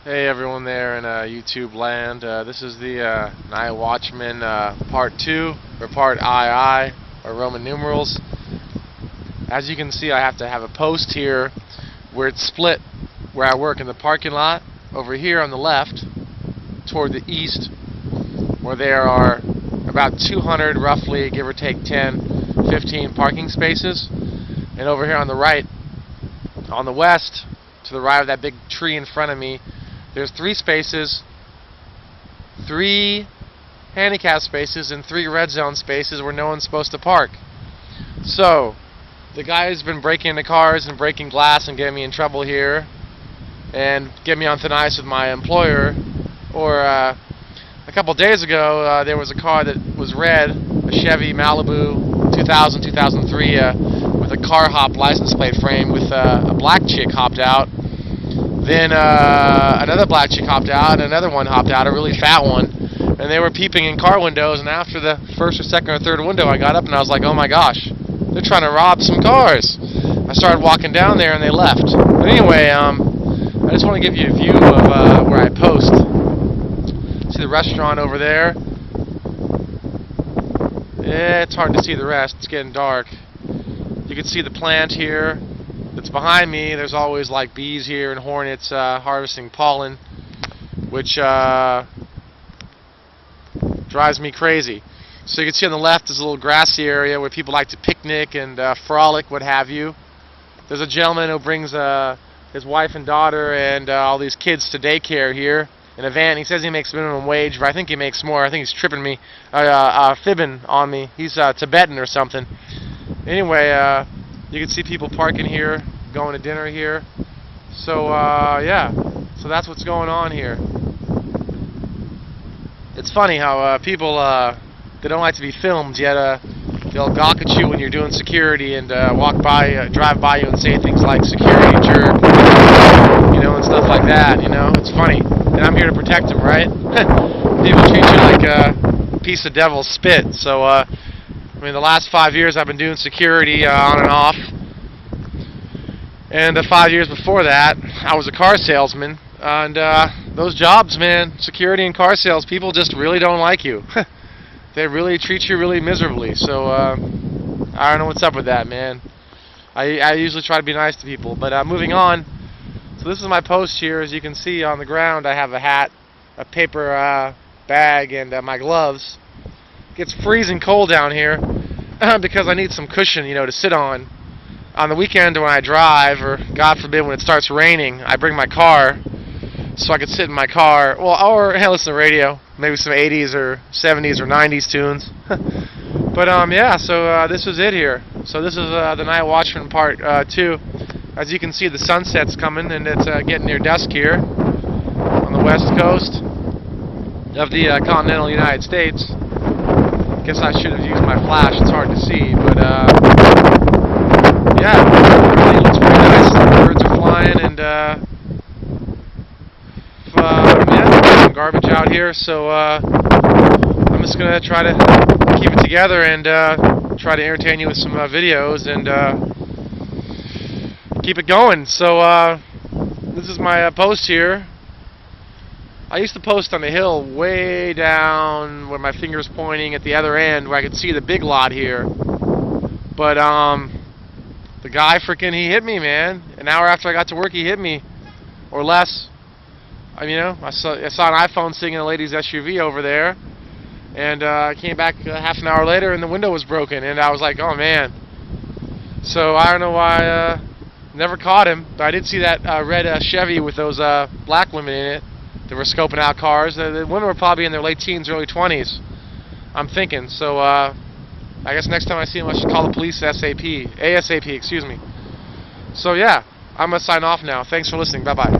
Hey everyone there in YouTube land. This is the NightWatchman Part II, or Part II, or Roman numerals. As you can see, I have to have a post here where it's split, where I work in the parking lot, over here on the left, toward the east, where there are about 200, roughly, give or take 10, 15 parking spaces. And over here on the right, on the west, to the right of that big tree in front of me, there's 3 spaces, 3 handicap spaces, and 3 red zone spaces where no one's supposed to park. So, the guy who's been breaking into cars and breaking glass and getting me in trouble here, and getting me on thin ice with my employer, or a couple days ago, there was a car that was red, a Chevy Malibu 2000, 2003, with a car hop license plate frame with a black chick hopped out. Then another black chick hopped out, and another one hopped out, a really fat one, and they were peeping in car windows. And after the first or second or third window, I got up and I was like, oh my gosh, they're trying to rob some cars. I started walking down there and they left. But anyway, I just want to give you a view of where I post. See the restaurant over there? Yeah, it's hard to see the rest, it's getting dark. You can see the plant here that's behind me. There's always like bees here and hornets harvesting pollen, which drives me crazy. So you can see on the left is a little grassy area where people like to picnic and frolic, what have you. There's a gentleman who brings his wife and daughter and all these kids to daycare here in a van. He says he makes minimum wage, but I think he makes more. I think he's tripping me, fibbing on me. He's Tibetan or something. Anyway, you can see people parking here, going to dinner here. So, yeah. So that's what's going on here. It's funny how people, they don't like to be filmed, yet they'll gawk at you when you're doing security and drive by you and say things like security jerk, you know, and stuff like that, you know. It's funny. And I'm here to protect them, right? People treat you like a piece of devil's spit. So, I mean, the last 5 years I've been doing security on and off. And the 5 years before that, I was a car salesman. And those jobs, man, security and car sales, people just really don't like you. They really treat you really miserably. So, I don't know what's up with that, man. I usually try to be nice to people. But moving on. So this is my post here. As you can see on the ground, I have a hat, a paper bag, and my gloves. It gets freezing cold down here because I need some cushion, you know, to sit on. On the weekend when I drive, or God forbid when it starts raining, I bring my car so I can sit in my car. Well, or hey, listen to radio, maybe some 80s or 70s or 90s tunes. But yeah, so this is it here. So this is the NightWatchman Part II. As you can see, the sunset's coming, and it's getting near dusk here on the west coast of the continental United States. Guess I should have used my flash. It's hard to see, but yeah, it looks pretty nice. The birds are flying, and yeah, some garbage out here. So I'm just gonna try to keep it together and try to entertain you with some videos and keep it going. So this is my post here. I used to post on the hill way down where my finger's pointing at the other end, where I could see the big lot here. But the guy he hit me, man. An hour after I got to work, he hit me, or less. You know, I saw an iPhone sitting in a lady's SUV over there, and I came back half an hour later, and the window was broken, and I was like, oh man. So I don't know why. Never caught him, but I did see that red Chevy with those black women in it. They were scoping out cars. The women were probably in their late teens, early 20s, I'm thinking. So I guess next time I see him, I should call the police ASAP, excuse me. So yeah, I'm going to sign off now. Thanks for listening. Bye-bye.